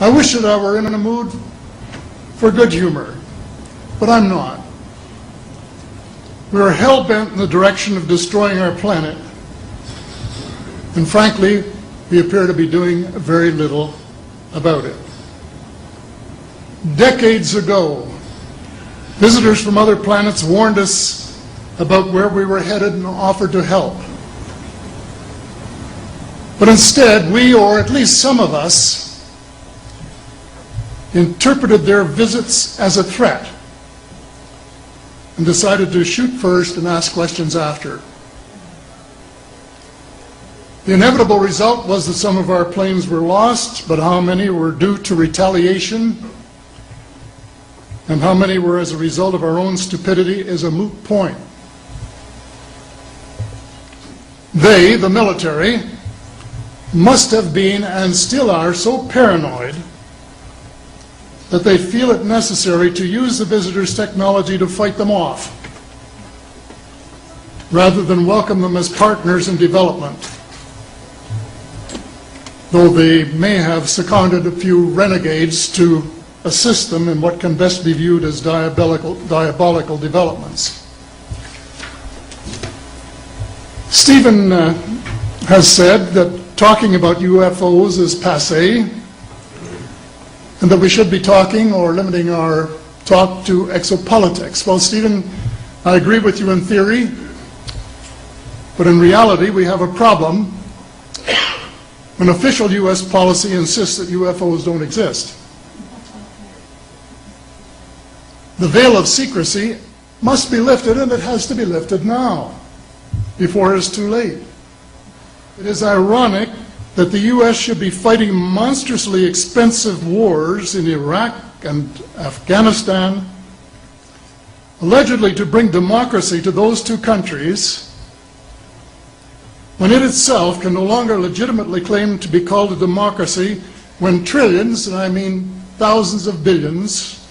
I wish that I were in a mood for good humor, but I'm not. We are hell-bent in the direction of destroying our planet, and frankly, we appear to be doing very little about it. Decades ago, visitors from other planets warned us about where we were headed and offered to help. But instead, we, or at least some of us, interpreted their visits as a threat and decided to shoot first and ask questions after. The inevitable result was that some of our planes were lost, but how many were due to retaliation and how many were as a result of our own stupidity is a moot point. They, the military, must have been and still are so paranoid that they feel it necessary to use the visitors' technology to fight them off, rather than welcome them as partners in development, though they may have seconded a few renegades to assist them in what can best be viewed as diabolical developments. Stephen has said that talking about UFOs is passé, and that we should be talking or limiting our talk to exopolitics. Well, Stephen, I agree with you in theory, but in reality we have a problem when official U.S. policy insists that UFOs don't exist. The veil of secrecy must be lifted, and it has to be lifted now, before it is too late. It is ironic that the U.S. should be fighting monstrously expensive wars in Iraq and Afghanistan, allegedly to bring democracy to those two countries, when it itself can no longer legitimately claim to be called a democracy, when trillions, and I mean thousands of billions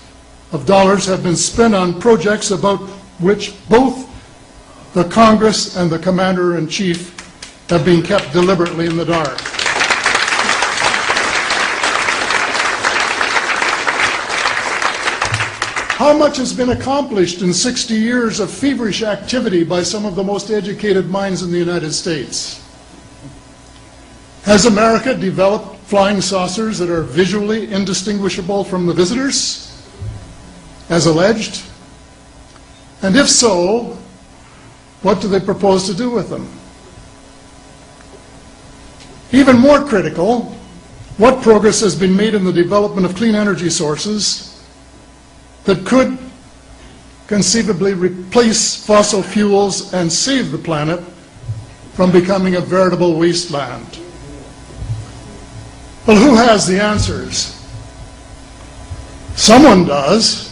of dollars, have been spent on projects about which both the Congress and the Commander-in-Chief have been kept deliberately in the dark. How much has been accomplished in 60 years of feverish activity by some of the most educated minds in the United States? Has America developed flying saucers that are visually indistinguishable from the visitors, as alleged? And if so, what do they propose to do with them? Even more critical, what progress has been made in the development of clean energy sources that could conceivably replace fossil fuels and save the planet from becoming a veritable wasteland? Well, who has the answers? Someone does,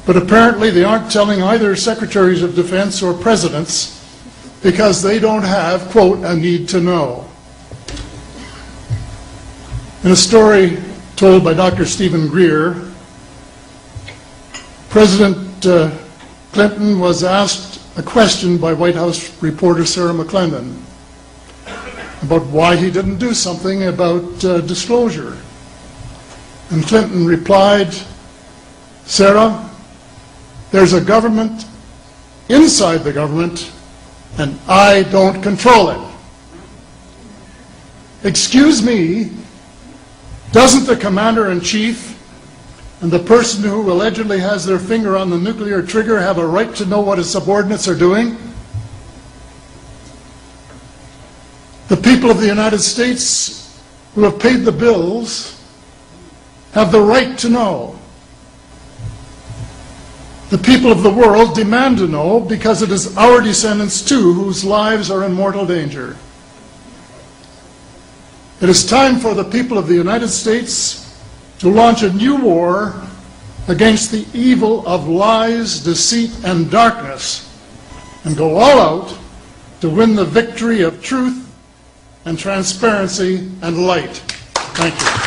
but apparently they aren't telling either secretaries of defense or presidents because they don't have, quote, a need to know. In a story told by Dr. Stephen Greer, President Clinton was asked a question by White House reporter Sarah McClendon about why he didn't do something about disclosure. And Clinton replied, "Sarah, there's a government inside the government, and I don't control it." Excuse me, doesn't the Commander-in-Chief and the person who allegedly has their finger on the nuclear trigger have a right to know what his subordinates are doing? The people of the United States who have paid the bills have the right to know. The people of the world demand to know because it is our descendants too whose lives are in mortal danger. It is time for the people of the United States to launch a new war against the evil of lies, deceit, and darkness, and go all out to win the victory of truth and transparency and light. Thank you.